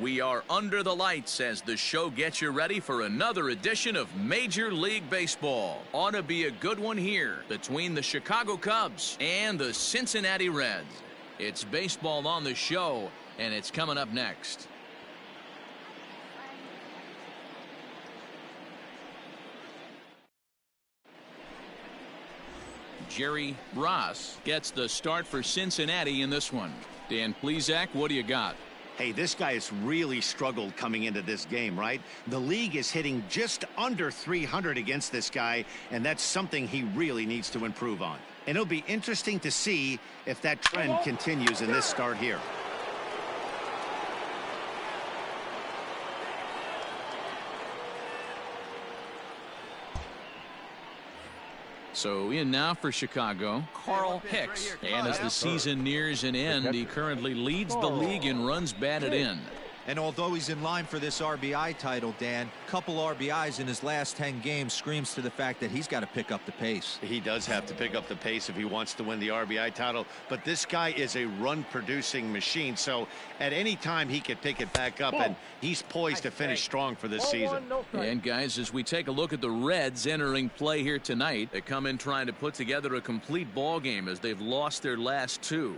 We are under the lights as the show gets you ready for another edition of Major League Baseball. Ought to be a good one here between the Chicago Cubs and the Cincinnati Reds. It's baseball on the show, and it's coming up next. Jerry Ross gets the start for Cincinnati in this one. Dan Plesac, what do you got? Hey, this guy has really struggled coming into this game, right? The league is hitting just under 300 against this guy, and that's something he really needs to improve on. And it'll be interesting to see if that trend continues in this start here. So in now for Chicago, Carl Hicks. And as the season nears an end, he currently leads the league in runs batted in. And although he's in line for this RBI title, Dan, couple RBIs in his last 10 games screams to the fact that he's got to pick up the pace. He does have to pick up the pace if he wants to win the RBI title. But this guy is a run-producing machine, so at any time he could pick it back up, and he's poised to finish strong for this season. And guys, as we take a look at the Reds entering play here tonight, they come in trying to put together a complete ball game as they've lost their last two.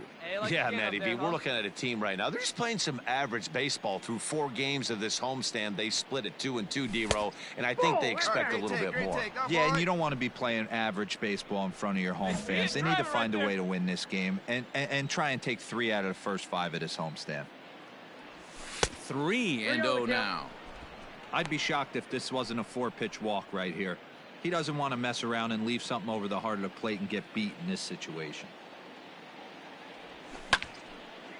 Yeah, Matty B, we're looking at a team right now. They're just playing some average baseball. Through 4 games of this homestand, they split at 2-2, D-Row, and I think they expect a little bit more. Yeah, and you don't want to be playing average baseball in front of your home fans. They need to find a way to win this game and try and take 3 out of the first 5 at this homestand. 3-0 now. I'd be shocked if this wasn't a 4-pitch walk right here. He doesn't want to mess around and leave something over the heart of the plate and get beat in this situation.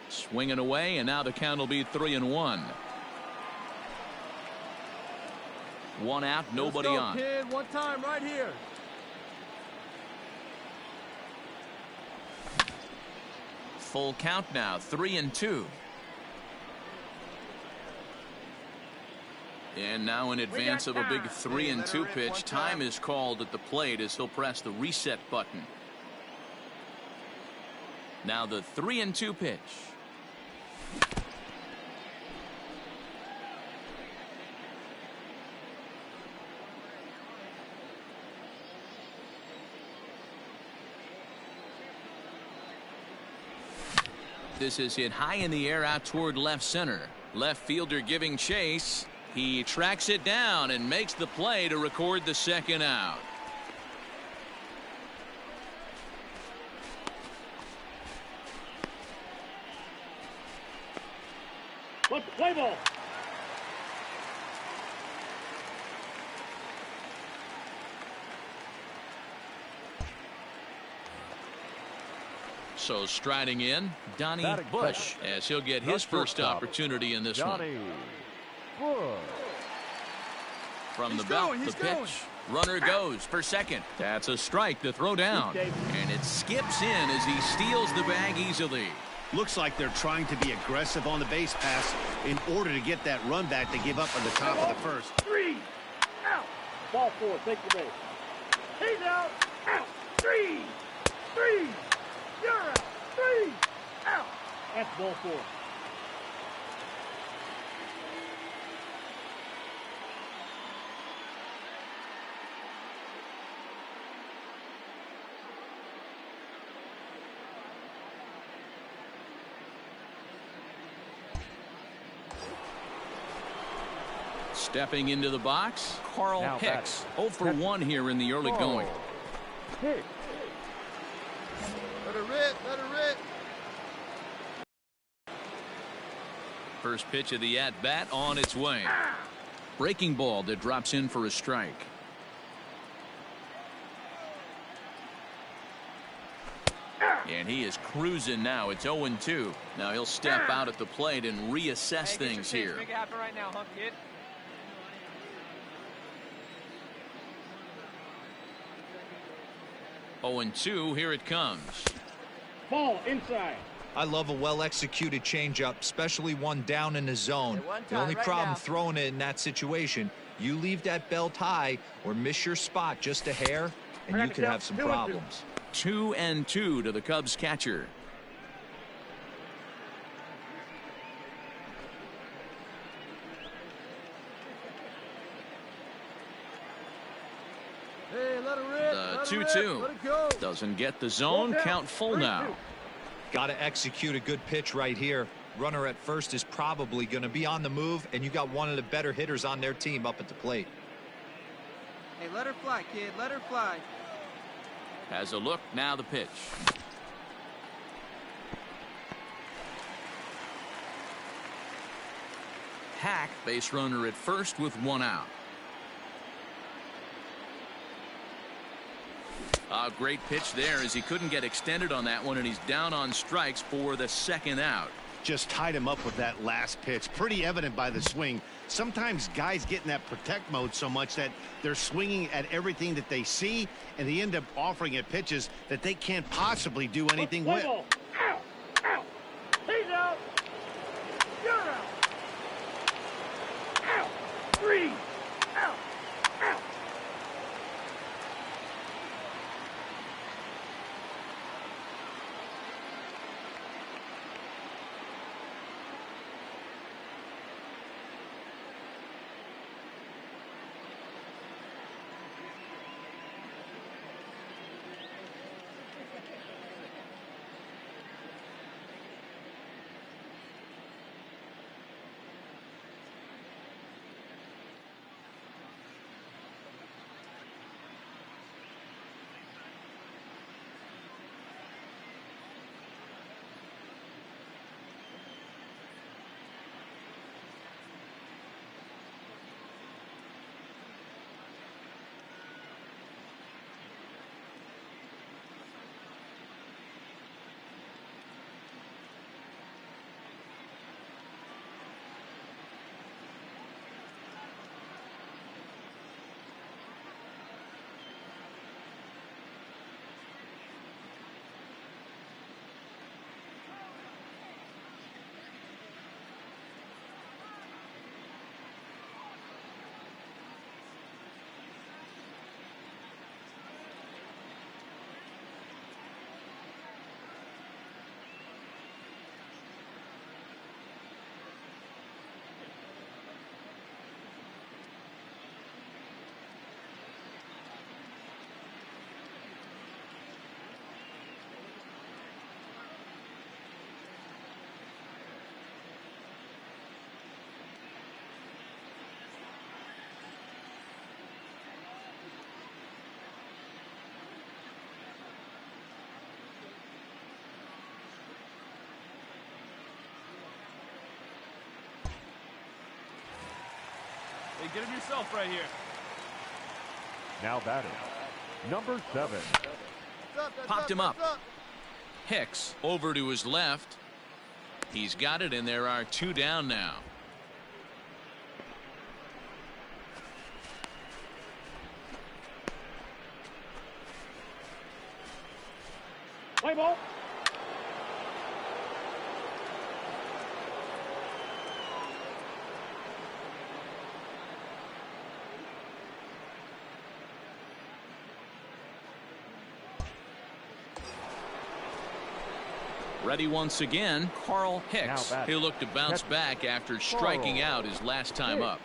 Swinging away, and now the count will be 3-1. 1 out, nobody on. Kid, 1 time right here. Full count now, 3-2. And now in advance of a big 3-2 pitch, time is called at the plate as he'll press the reset button. Now the 3-2 pitch. This is hit high in the air out toward left center. Left fielder giving chase. He tracks it down and makes the play to record the 2nd out. Let's play ball. So striding in, Donnie Bush, as he'll get his first opportunity in this one. From the belt, the pitch. Runner goes for second. That's a strike to throw down. And it skips in as he steals the bag easily. Looks like they're trying to be aggressive on the base pass in order to get that run back to give up on the top of the first. 3 out. Ball 4, take the base. He's out. 3. You're out. 3 out. That's ball 4. Stepping into the box, Carl Hicks. 0 for 1 here in the early going. Hicks. Let her rip. First pitch of the at-bat on its way. Breaking ball that drops in for a strike. And he is cruising now. It's 0-2. Now he'll step out at the plate and reassess things here. Make it happen right now, kid. 0-2, here it comes. Ball inside. I love a well-executed changeup, especially one down in the zone. The only problem throwing it in that situation, you leave that belt high or miss your spot just a hair, and you could have some problems. 2-2 to the Cubs catcher. The 2-2 doesn't get the zone. Count full now. Got to execute a good pitch right here. Runner at first is probably going to be on the move, and you got one of the better hitters on their team up at the plate. Hey, let her fly, kid. Let her fly. Has a look. Now the pitch. Hack, base runner at first with one out. A great pitch there as he couldn't get extended on that one, and he's down on strikes for the second out. Just tied him up with that last pitch. Pretty evident by the swing. Sometimes guys get in that protect mode so much that they're swinging at everything that they see, and they end up offering at pitches that they can't possibly do anything with. Out, out. He's out. You're out. Out. 3. Out. Out. Hey, get him yourself right here. Now batting, number 7. Popped him up. Hicks over to his left. He's got it, and there are 2 down now. Play ball. Ready once again, Carl Hicks. Now He'll look to bounce back after striking out his last time up.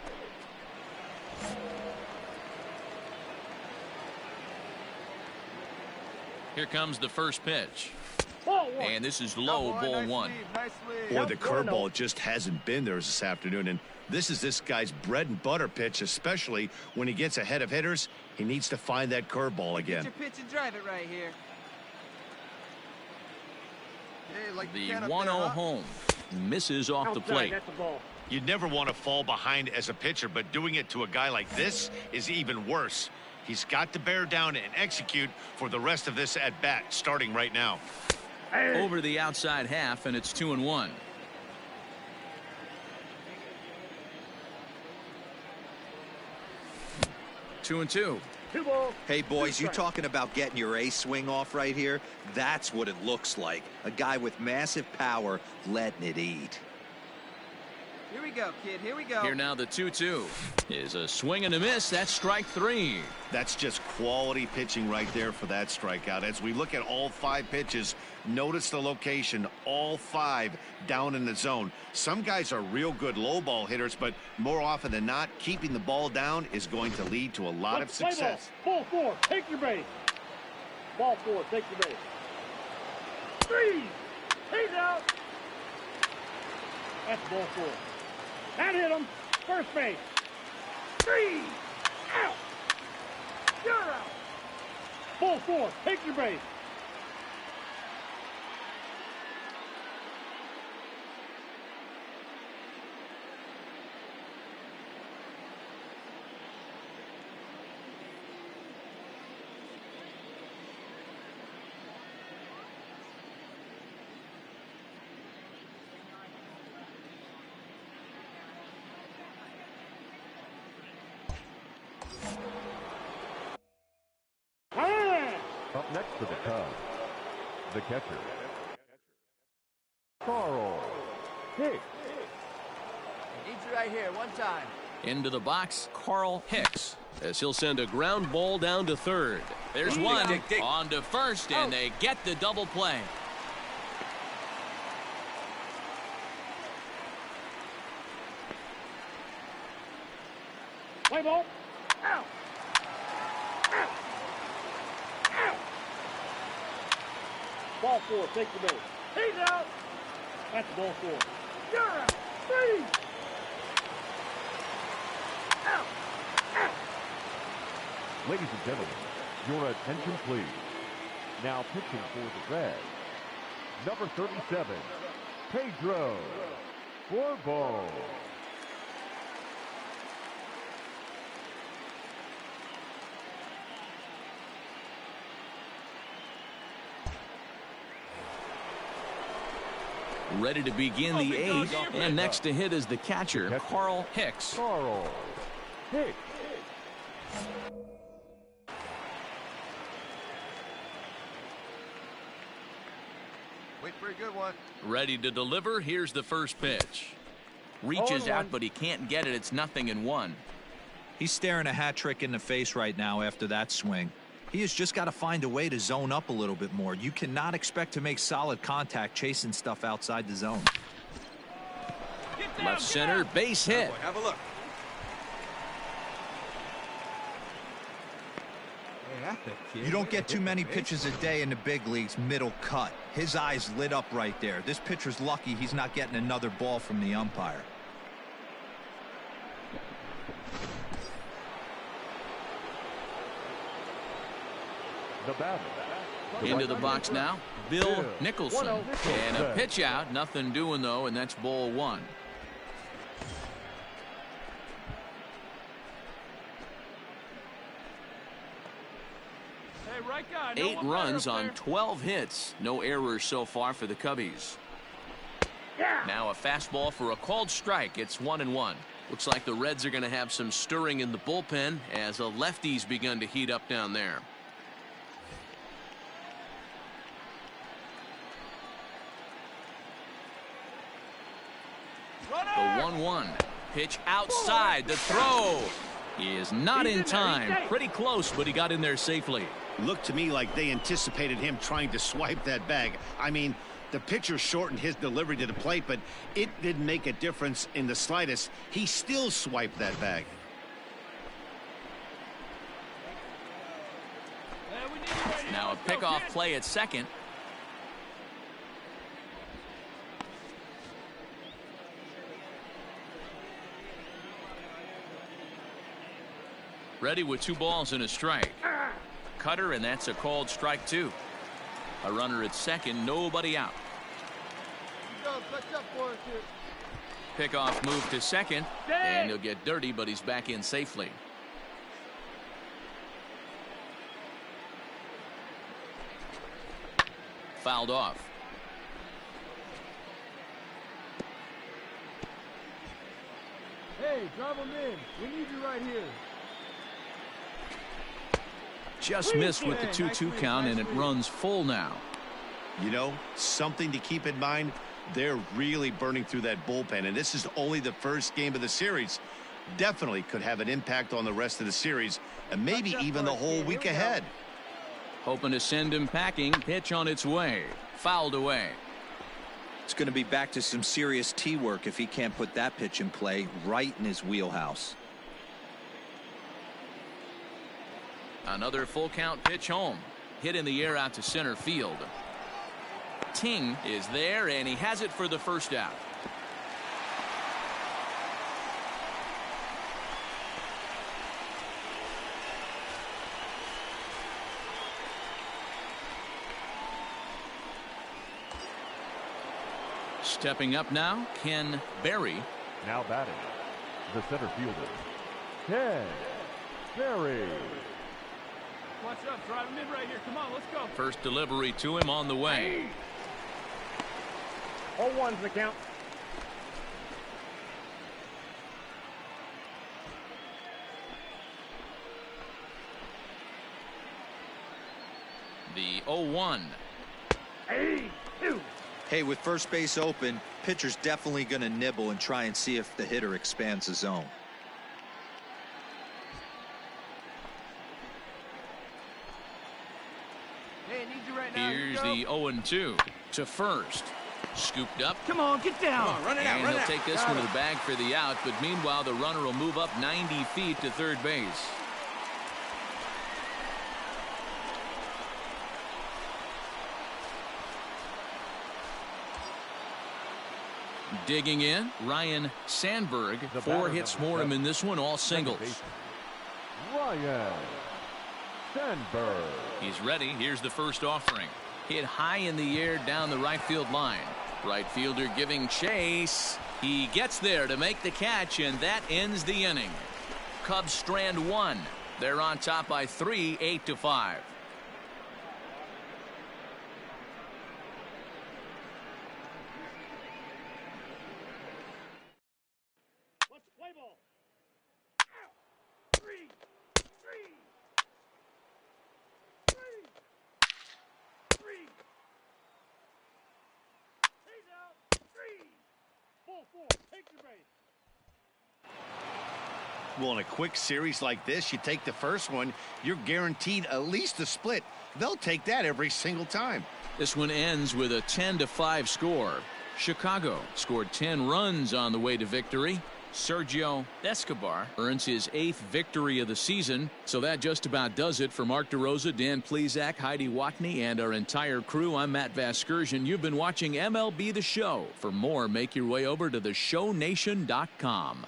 Here comes the first pitch. And this is low, ball 1. Boy, the curveball just hasn't been there this afternoon, and this is this guy's bread and butter pitch, especially when he gets ahead of hitters. He needs to find that curveball again. Get your pitch and drive it right here. The 1-0 home misses off the plate. That's the ball. You'd never want to fall behind as a pitcher, but doing it to a guy like this is even worse. He's got to bear down and execute for the rest of this at bat, starting right now. Over the outside half, and it's 2-1. Two and two. Hey, boys, you talking about getting your ace swing off right here? That's what it looks like. A guy with massive power letting it eat. Here we go, kid. Here we go. Here now the 2-2 is a swing and a miss. That's strike 3. That's just quality pitching right there for that strikeout. As we look at all 5 pitches, notice the location, all 5 down in the zone. Some guys are real good low ball hitters, but more often than not, keeping the ball down is going to lead to a lot of success. Ball 4, take your base. Ball 4, take your base. 3. He's out. That's ball 4. That hit him. First base. 3. Out. You're out. Ball 4, take your base. Up next for the Cubs, the catcher, Carl Hicks. Need you right here, one time. Into the box, Carl Hicks, as he'll send a ground ball down to third. There's one on to first, and they get the double play. Play ball. Out. Out. Out. Ball 4, take the base. He's out. That's ball 4. You're out. 3. Out. Out. Ladies and gentlemen, your attention please. Now pitching for the Reds, number 37, Pedro Borbo. Ready to begin the 8th, and next to hit is the catcher, Carl Hicks. Carl Hicks. Wait for a good one. Ready to deliver. Here's the first pitch. Reaches out, but he can't get it. It's 0-1. He's staring a hat trick in the face right now after that swing. He has just got to find a way to zone up a little bit more. You cannot expect to make solid contact chasing stuff outside the zone. Left center, base hit. Have a look. You don't get too many pitches a day in the big leagues middle cut. His eyes lit up right there. This pitcher's lucky he's not getting another ball from the umpire. The batter. Into the box now, Bill Nicholson. And a pitch out, nothing doing though, and that's ball 1. Hey, right guy. 8 runs on 12 hits. No errors so far for the Cubbies. Now a fastball for a called strike. It's 1-1. Looks like the Reds are going to have some stirring in the bullpen as a lefty's begun to heat up down there. The 1-1 pitch outside. The throw is not in time. Pretty close, but he got in there safely. Looked to me like they anticipated him trying to swipe that bag. I mean, the pitcher shortened his delivery to the plate, but it didn't make a difference in the slightest. He still swiped that bag. Now a pickoff play at second. Ready with 2 balls and a strike. Cutter, and that's a called strike 2. A runner at second, nobody out. Pickoff move to second, and he'll get dirty, but he's back in safely. Fouled off. Hey, drive him in. We need you right here. Just missed with the 2-2 count, and it runs full now. You know, something to keep in mind, They're really burning through that bullpen, and this is only the first game of the series. Definitely could have an impact on the rest of the series and maybe even the whole week ahead. Hoping to send him packing. Pitch on its way. Fouled away. It's going to be back to some serious tee work if he can't put that pitch in play right in his wheelhouse. Another full count pitch home. Hit in the air out to center field. Ting is there, and he has it for the first out. Stepping up now, Ken Berry. Now batting, the center fielder, Ken Berry. Watch up, drive him in right here. Come on, let's go. First delivery to him on the way. 0-1's the count. The 0-1. Hey, with first base open, pitcher's definitely going to nibble and try and see if the hitter expands the zone. Hey, I need you right now. Here's the 0-2 to first. Scooped up. Come on, get down. Come on, run it out, And run he'll it out. take this one to the bag for the out, but meanwhile the runner will move up 90 feet to third base. Digging in, Ryan Sandberg. The 4 batter, hits number for him 7. in this one, all singles. Ryan Sandberg. He's ready. Here's the first offering. Hit high in the air down the right field line. Right fielder giving chase. He gets there to make the catch, and that ends the inning. Cubs strand 1. They're on top by 3, 8-5. Let's play ball. Out. 3. He's out. 3. Full 4. Take your base. Well, in a quick series like this, you take the first one, you're guaranteed at least a split. They'll take that every single time. This one ends with a 10-5 score. Chicago scored 10 runs on the way to victory. Sergio Escobar earns his 8th victory of the season. So that just about does it. For Mark DeRosa, Dan Plesac, Heidi Watney, and our entire crew, I'm Matt Vasgersian. You've been watching MLB The Show. For more, make your way over to theshownation.com.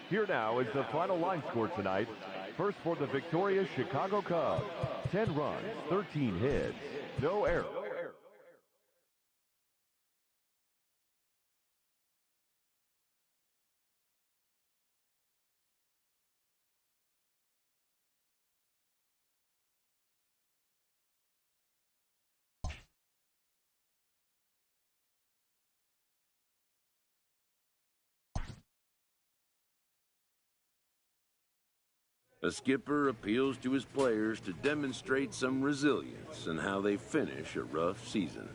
Here now is the final line score tonight. First for the victorious Chicago Cubs. 10 runs, 13 hits, no errors. A skipper appeals to his players to demonstrate some resilience in how they finish a rough season.